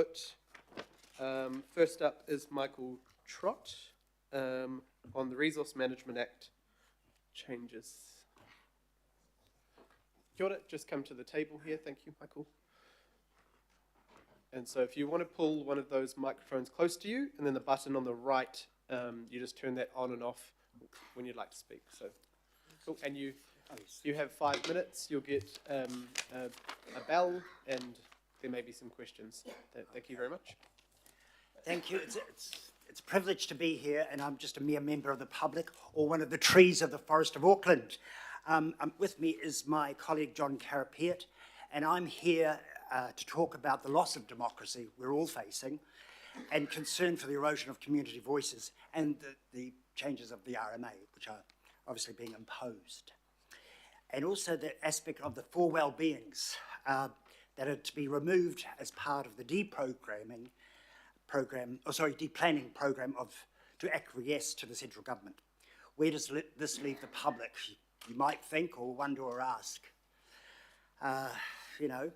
input. First up is Michael Trott on the Resource Management Act changes. Kia ora, just come to the table here. Thank you, Michael. And so if you want to pull one of those microphones close to you, and then the button on the right, you just turn that on and off when you'd like to speak. So, cool. And you have 5 minutes. You'll get a bell, and there may be some questions. Thank you very much. Thank you. It's a privilege to be here, and I'm just a mere member of the public, or one of the trees of the Forest of Auckland. With me is my colleague John Carapiet, and I'm here to talk about the loss of democracy we're all facing, and concern for the erosion of community voices, and the changes of the RMA, which are obviously being imposed. And also the aspect of the 4 well-beings that are to be removed as part of the deplanning program to acquiesce to the central government. Where does this leave the public? You might think, or wonder, or ask. You know,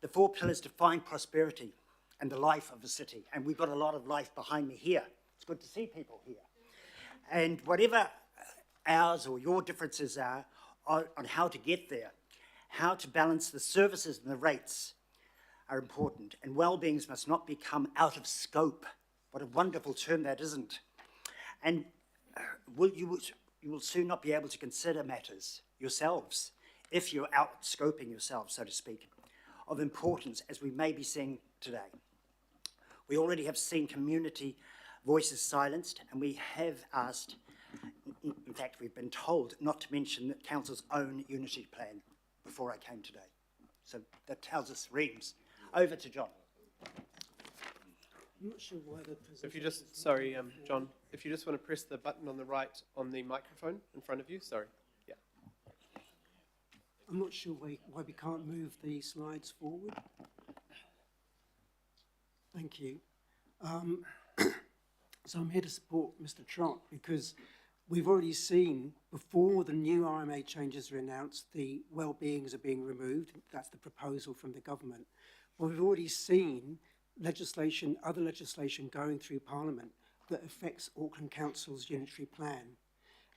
the 4 pillars define prosperity and the life of a city. And we've got a lot of life behind me here. It's good to see people here. And whatever ours or your differences are on how to get there, how to balance the services and the rates are important. And well-beings must not become out of scope. What a wonderful term that isn't. And you will soon not be able to consider matters yourselves if you're out-scoping yourselves, so to speak, of importance, as we may be seeing today. We already have seen community voices silenced, and we have asked, in fact, we've been told not to mention the council's own unity plan before I came today. So that tells us reams. Over to John. I'm not sure why the If you just, sorry, John, if you just want to press the button on the right on the microphone in front of you, sorry. Yeah. I'm not sure why we can't move the slides forward. Thank you. So I'm here to support Mr. Trott because we've already seen, before the new RMA changes are announced, the well-beings are being removed. That's the proposal from the government. But we've already seen legislation, other legislation going through Parliament that affects Auckland Council's unitary plan.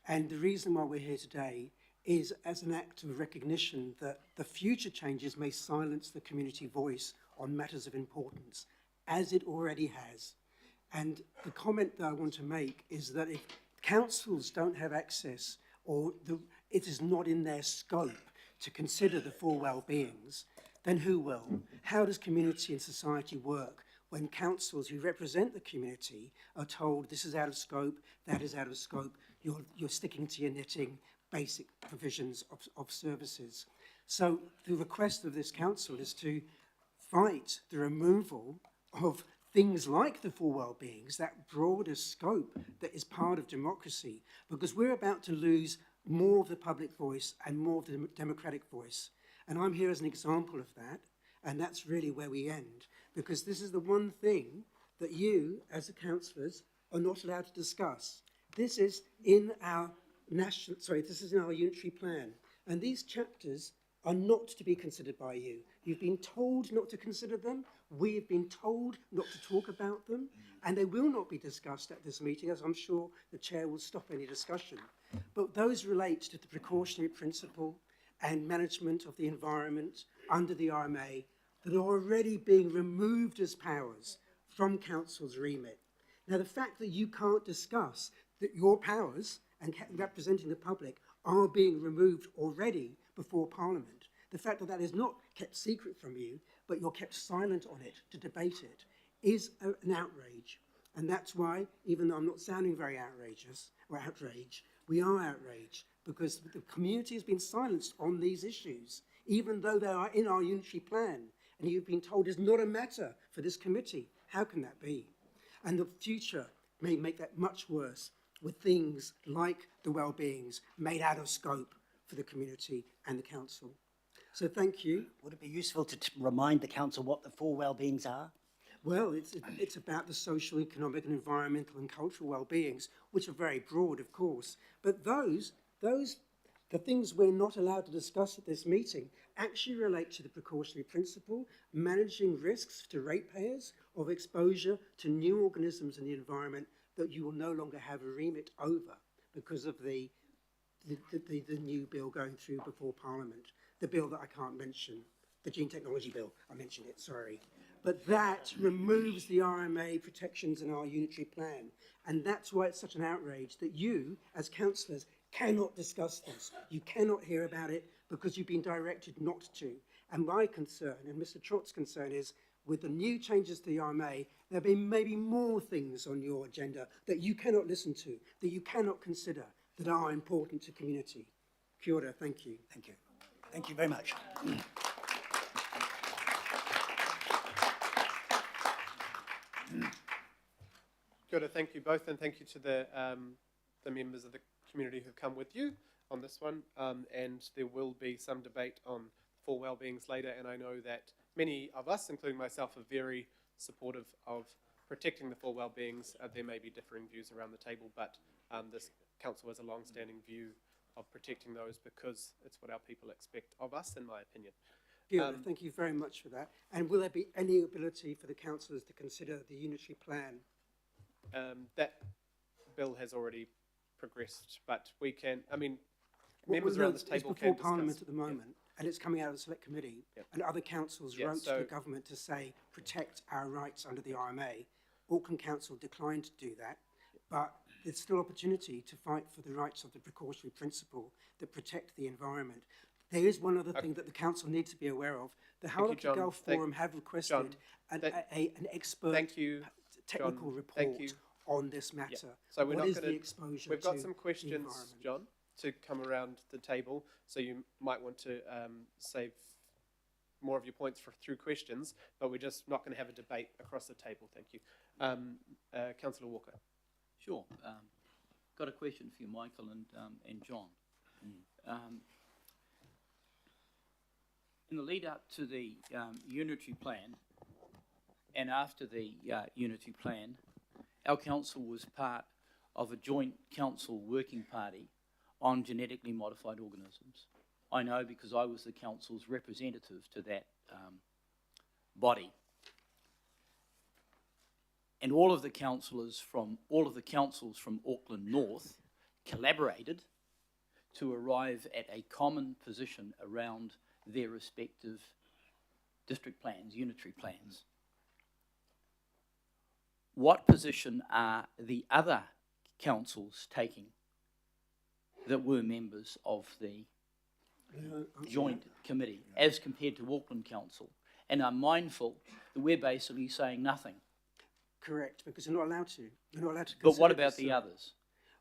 And the reason why we're here today is as an act of recognition that the future changes may silence the community voice on matters of importance, as it already has. And the comment that I want to make is that if councils don't have access, or it is not in their scope to consider the 4 well-beings, then who will? How does community and society work when councils who represent the community are told this is out of scope, that is out of scope, you're sticking to your knitting, basic provisions of services? So the request of this council is to fight the removal of things like the 4 well-beings, that broader scope that is part of democracy, because we're about to lose more of the public voice and more of the democratic voice. And I'm here as an example of that, and that's really where we end, because this is the one thing that you, as the councillors, are not allowed to discuss. This is in our this is in our unitary plan, and these chapters are not to be considered by you. You've been told not to consider them, we've been told not to talk about them, and they will not be discussed at this meeting, as I'm sure the chair will stop any discussion. But those relate to the precautionary principle and management of the environment under the RMA that are already being removed as powers from council's remit. Now, the fact that you can't discuss that your powers and representing the public are being removed already before Parliament, the fact that that is not kept secret from you, but you're kept silent on it to debate it, is an outrage. And that's why, even though I'm not sounding very outrageous or outraged, we are outraged because the community has been silenced on these issues, even though they are in our unitary plan. And you've been told it's not a matter for this committee. How can that be? And the future may make that much worse with things like the well-beings made out of scope for the community and the council. So thank you. Would it be useful to remind the council what the 4 well-beings are? Well, it's about the social, economic and environmental and cultural well-beings, which are very broad, of course. But those The things we're not allowed to discuss at this meeting actually relate to the precautionary principle, managing risks to ratepayers of exposure to new organisms in the environment that you will no longer have a remit over because of the new bill going through before Parliament. The bill that I can't mention, the Gene Technology Bill, I mentioned it, sorry. But that removes the RMA protections in our unitary plan. And that's why it's such an outrage that you, as councillors, cannot discuss this. You cannot hear about it because you've been directed not to. And my concern, and Mr. Trott's concern, is with the new changes to the RMA, there'll be maybe more things on your agenda that you cannot listen to, that you cannot consider, that are important to community. Kia ora, thank you. Thank you. Thank you very much. Kia ora, thank you both, and thank you to the members of the community who've come with you on this one. And there will be some debate on four well-beings later, and I know that many of us, including myself, are very supportive of protecting the four well-beings. There may be differing views around the table, but this council has a long-standing view of protecting those because it's what our people expect of us, in my opinion. Kia ora, thank you very much for that. And will there be any ability for the councillors to consider the unitary plan? That bill has already progressed, but we can, I mean, members around this table it's can before Parliament discuss. at the moment, and it's coming out of the select committee, and other councils wrote to the government to say, protect our rights under the RMA. Auckland Council declined to do that, but there's still opportunity to fight for the rights of the precautionary principle that protect the environment. There is one other thing that the council needs to be aware of. The Hauraki Gulf Forum have requested an expert technical report on this matter. So we're what not is gonna, the exposure we've got to some questions, John, to come around the table, so you might want to save more of your points through questions, but we're just not going to have a debate across the table. Thank you. Councillor Walker. Sure. Got a question for you, Michael and John. In the lead up to the unitary plan and after the unitary plan, our council was part of a joint council working party on genetically modified organisms. I know because I was the council's representative to that body. And all of the councils from Auckland North collaborated to arrive at a common position around their respective district plans, unitary plans. What position are the other councils taking that were members of the joint committee as compared to Auckland Council, and are mindful that we're basically saying nothing? Correct, because you're not allowed to. You're not allowed to. But what about the others?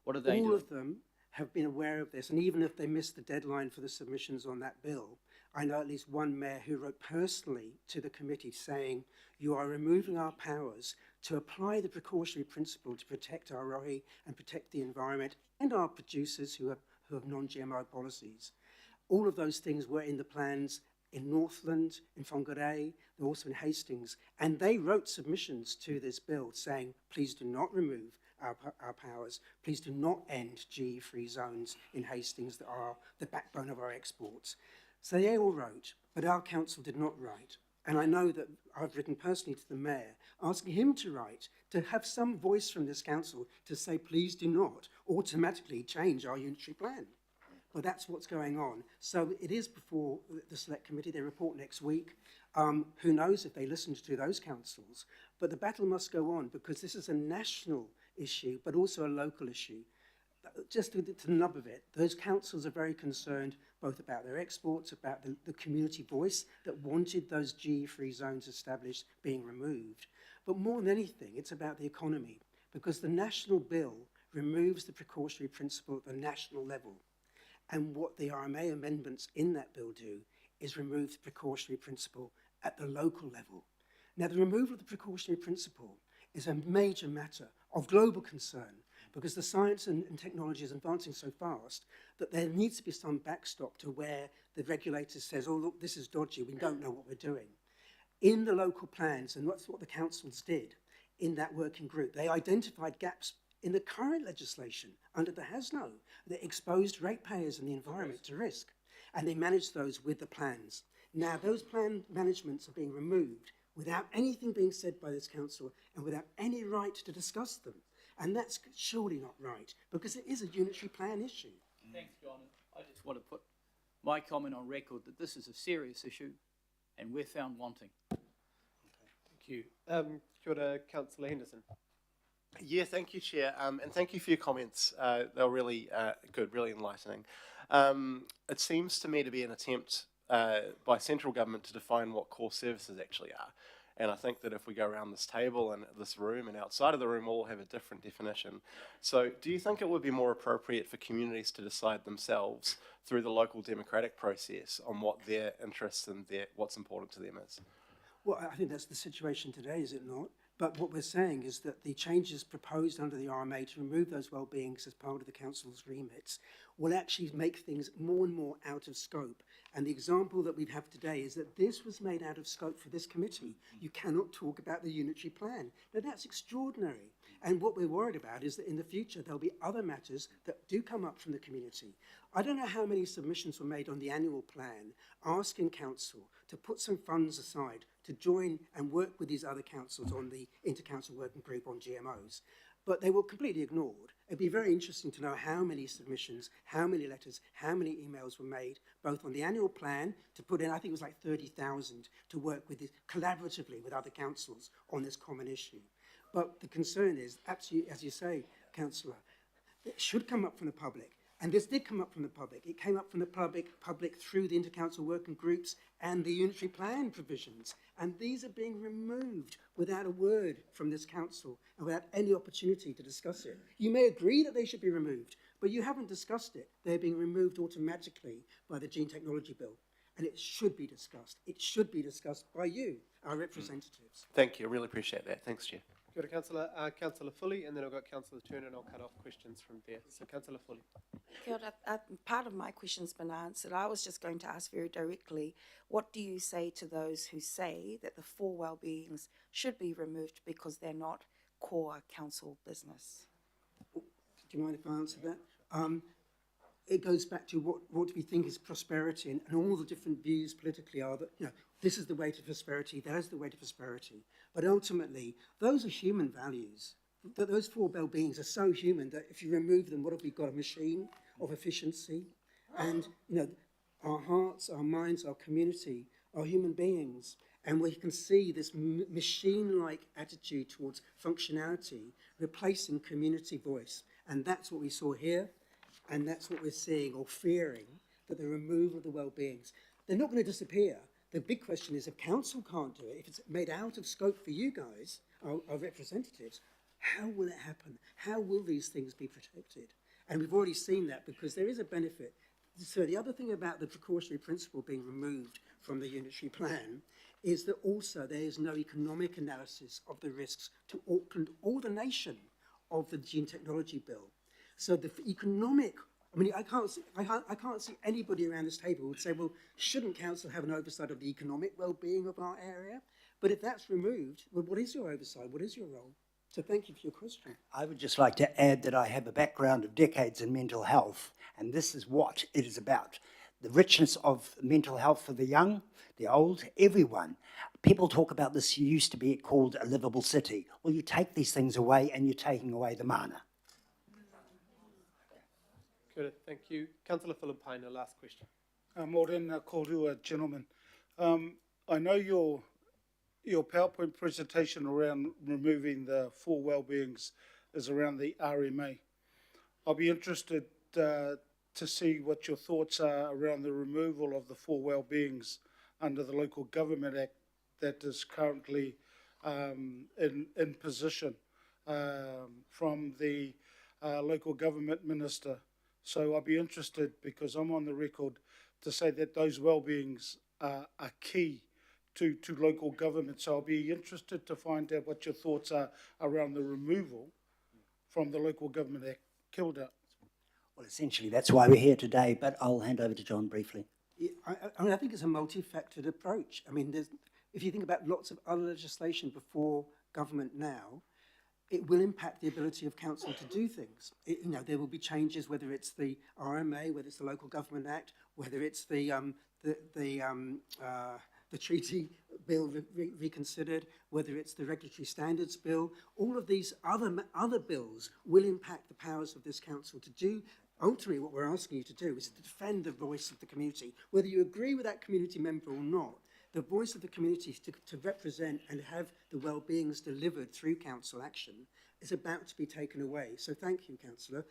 What are they doing? All of them have been aware of this, and even if they missed the deadline for the submissions on that bill, I know at least one mayor who wrote personally to the committee saying, you are removing our powers to apply the precautionary principle to protect our rohi and protect the environment and our producers who have non-GMO policies. All of those things were in the plans in Northland, in Whangarei, they're also in Hastings, and they wrote submissions to this bill saying, please do not remove our powers, please do not end GE-free zones in Hastings that are the backbone of our exports. So they all wrote, but our council did not write. And I know that I've written personally to the mayor, asking him to write, to have some voice from this council to say, please do not automatically change our unitary plan. Well, that's what's going on. So it is before the select committee. They report next week. Who knows if they listened to those councils. But the battle must go on because this is a national issue, but also a local issue. Just to the nub of it, those councils are very concerned both about their exports, about the community voice that wanted those GE-free zones established being removed. But more than anything, it's about the economy, because the national bill removes the precautionary principle at the national level. And what the RMA amendments in that bill do is remove the precautionary principle at the local level. Now, the removal of the precautionary principle is a major matter of global concern, because the science and technology is advancing so fast that there needs to be some backstop to where the regulator says, oh, look, this is dodgy, we don't know what we're doing. In the local plans, and that's what the councils did in that working group, they identified gaps in the current legislation under the HASNO that exposed ratepayers and the environment to risk. And they managed those with the plans. Now, those plan managements are being removed without anything being said by this council and without any right to discuss them. And that's surely not right, because it is a unitary plan issue. Thanks, John. I just want to put my comment on record that this is a serious issue and we're found wanting. Thank you. Kia ora, Councillor Henderson. Yeah, thank you, Chair, and thank you for your comments. They were really good, really enlightening. It seems to me to be an attempt by central government to define what core services actually are. And I think that if we go around this table and this room and outside of the room, we'll all have a different definition. So do you think it would be more appropriate for communities to decide themselves through the local democratic process on what their interests and what's important to them is? Well, I think that's the situation today, is it not? But what we're saying is that the changes proposed under the RMA to remove those well-beings as part of the council's remits will actually make things more and more out of scope. And the example that we have today is that this was made out of scope for this committee. You cannot talk about the unitary plan. Now, that's extraordinary. And what we're worried about is that in the future, there'll be other matters that do come up from the community. I don't know how many submissions were made on the annual plan asking council to put some funds aside to join and work with these other councils on the Inter-Council Working Group on GMOs. But they were completely ignored. It'd be very interesting to know how many submissions, how many letters, how many emails were made, both on the annual plan to put in, I think it was like 30,000, to work with this collaboratively with other councils on this common issue. But the concern is, absolutely, as you say, Councillor, it should come up from the public. And this did come up from the public. It came up from the public through the inter-council working groups and the unitary plan provisions. And these are being removed without a word from this council and without any opportunity to discuss it. You may agree that they should be removed, but you haven't discussed it. They're being removed automatically by the Gene Technology Bill. And it should be discussed. It should be discussed by you, our representatives. Thank you, I really appreciate that. Thanks, Chair. Kia ora, Councillor. Councillor Fully, and then I've got Councillor Turner, and I'll cut off questions from there. So, Councillor Fully. Kia ora. Part of my question's been answered. I was just going to ask very directly, what do you say to those who say that the 4 well-beings should be removed because they're not core council business? Do you mind if I answer that? It goes back to what we think is prosperity, and all the different views politically are that, you know, this is the way to prosperity, that is the way to prosperity. But ultimately, those are human values. Those 4 well-beings are so human that if you remove them, what have we got? A machine of efficiency? And, you know, our hearts, our minds, our community are human beings. And we can see this machine-like attitude towards functionality replacing community voice. And that's what we saw here. And that's what we're seeing or fearing, that the removal of the well-beings, they're not going to disappear. The big question is if council can't do it, if it's made out of scope for you guys, our representatives, how will it happen? How will these things be protected? And we've already seen that because there is a benefit. So the other thing about the precautionary principle being removed from the unitary plan is that also there is no economic analysis of the risks to Auckland or the nation of the Gene Technology Bill. So the economic, I mean, I can't see anybody around this table who would say, well, shouldn't council have an oversight of the economic well-being of our area? But if that's removed, well, what is your oversight? What is your role? So thank you for your question. I would just like to add that I have a background of decades in mental health, and this is what it is about. The richness of mental health for the young, the old, everyone. People talk about this used to be called a livable city. Well, you take these things away and you're taking away the mana. Good, thank you. Councillor Philippine, last question. Morena Korua, gentlemen. I know your PowerPoint presentation around removing the 4 well-beings is around the RMA. I'll be interested to see what your thoughts are around the removal of the 4 well-beings under the Local Government Act that is currently in position from the local government minister. So I'll be interested, because I'm on the record to say that those well-beings are key to local government. So I'll be interested to find out what your thoughts are around the removal from the Local Government Act. Kilda. Well, essentially, that's why we're here today, but I'll hand over to John briefly. Yeah, I mean, I think it's a multifactored approach. I mean, if you think about lots of other legislation before government now, it will impact the ability of council to do things. There will be changes, whether it's the RMA, whether it's the Local Government Act, whether it's the treaty bill reconsidered, whether it's the regulatory standards bill. All of these other bills will impact the powers of this council to do. Ultimately, what we're asking you to do is to defend the voice of the community, whether you agree with that community member or not. The voice of the community to represent and have the well-beings delivered through council action is about to be taken away. So thank you, Councillor.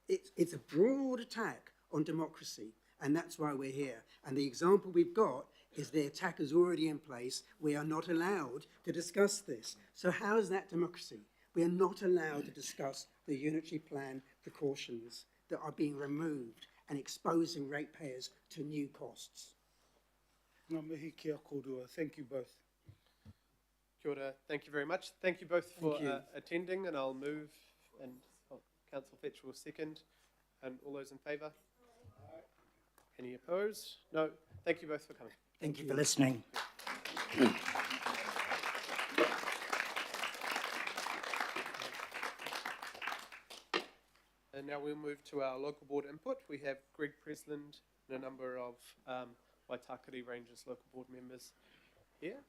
It's a broad attack on democracy, and that's why we're here. And the example we've got is the attack is already in place. We are not allowed to discuss this. So how is that democracy? We are not allowed to discuss the unitary plan precautions that are being removed and exposing ratepayers to new costs. Ngā mihi kia kōrua. Thank you both. Kia ora. Thank you very much. Thank you both for Thank you. Attending, and I'll move, and Councillor Fletcher will second. And all those in favour? Any opposed? No. Thank you both for coming. Thank you for listening. And now we'll move to our local board input. We have Greg Presland and a number of Waitakere Rangers local board members here.